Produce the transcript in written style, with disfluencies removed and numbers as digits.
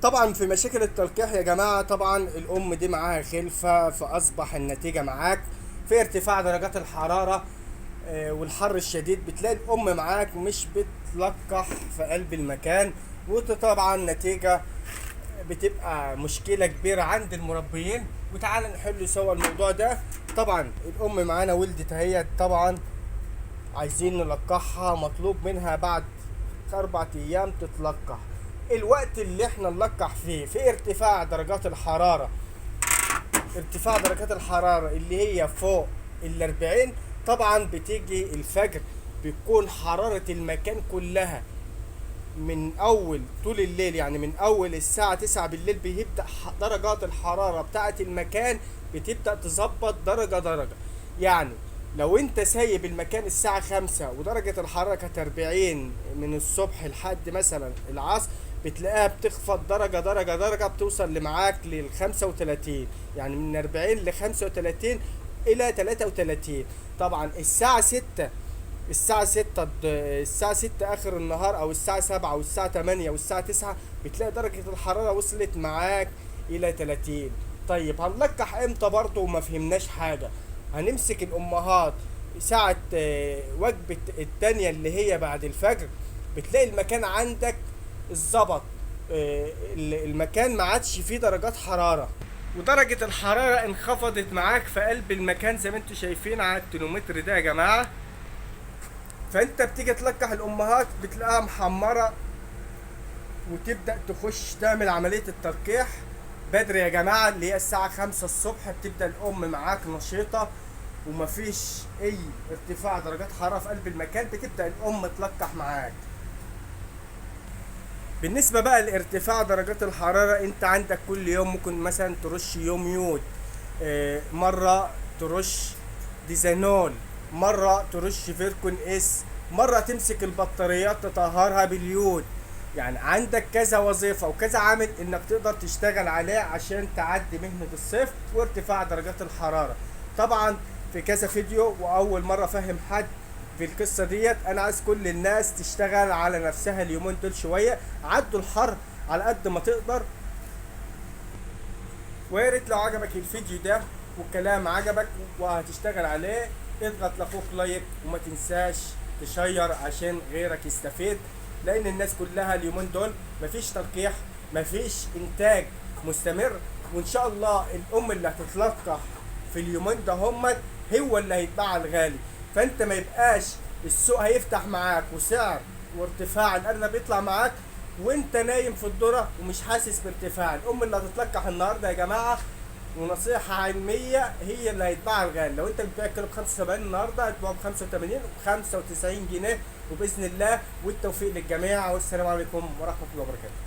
طبعا في مشاكل التلقيح يا جماعة، طبعا الأم دي معاها خلفة، فأصبح النتيجة معاك في ارتفاع درجات الحرارة والحر الشديد. بتلاقي الأم معاك مش بتلقح في قلب المكان، وطبعا نتيجة بتبقى مشكلة كبيرة عند المربيين. وتعال نحل سوا الموضوع ده. طبعا الأم معانا ولدت اهي، طبعا عايزين نلقحها، مطلوب منها بعد 4 أيام تتلقح. الوقت اللي احنا نلقح فيه في ارتفاع درجات الحرارة، ارتفاع درجات الحرارة اللي هي فوق 40. طبعا بتيجي الفجر، بتكون حرارة المكان كلها من اول طول الليل، يعني من اول الساعة 9 بالليل بيبدأ درجات الحرارة بتاعة المكان بتبدأ تظبط درجة درجة. يعني لو انت سايب المكان الساعة 5 ودرجة الحرارة كانت 40 من الصبح لحد مثلا العصر، بتلاقيها بتخفض درجة درجة درجة، بتوصل لمعاك لل 35، يعني من 40 ل 35 إلى 33. طبعا الساعة 6 آخر النهار، أو الساعة 7 والساعة 8 والساعة 9، بتلاقي درجة الحرارة وصلت معاك إلى 30. طيب هنلقح إمتى؟ برضه وما فهمناش حاجة. هنمسك الأمهات ساعة وجبة التانية اللي هي بعد الفجر، بتلاقي المكان عندك الظبط، المكان ما عادش فيه درجات حرارة، ودرجة الحرارة انخفضت معاك في قلب المكان زي ما انتوا شايفين على الترمومتر ده يا جماعة. فانت بتيجي تلقح الامهات بتلاقيها محمرة، وتبدأ تخش تعمل عملية التلقيح بدري يا جماعة، اللي هي الساعة 5 الصبح. بتبدأ الام معاك نشيطة ومفيش اي ارتفاع درجات حرارة في قلب المكان، بتبدأ الام تلقح معاك. بالنسبة بقى لارتفاع درجات الحرارة، انت عندك كل يوم ممكن مثلا ترش يوم يود، مرة ترش ديزانول، مرة ترش فيركون اس، مرة تمسك البطاريات تطهرها باليود. يعني عندك كذا وظيفة وكذا عامل انك تقدر تشتغل عليه عشان تعدي مهنة الصيف وارتفاع درجات الحرارة. طبعا في كذا فيديو، واول مرة فهم حد في القصة ديت. انا عايز كل الناس تشتغل على نفسها اليومين دول شوية، عدوا الحر على قد ما تقدر. ويا ريت لو عجبك الفيديو ده والكلام عجبك وهتشتغل عليه، اضغط لاخوك لايك، وما تنساش تشير عشان غيرك يستفيد. لان الناس كلها اليومين دول مفيش تلقيح، مفيش انتاج مستمر، وان شاء الله الام اللي هتتلقح في اليومين ده هو اللي هيتباع الغالي. فانت ما يبقاش السوق هيفتح معاك وسعر وارتفاع الارنب بيطلع معاك وانت نايم في الذره ومش حاسس بارتفاع. الام اللي هتتلقح النهارده يا جماعه، ونصيحة علمية، هي اللي هيتباع الغالي. لو انت بتبيع كيلو ب 75 النهارده هتبيعه ب 85 و 95 جنيه، وباذن الله. والتوفيق للجميع، والسلام عليكم ورحمة الله وبركاته.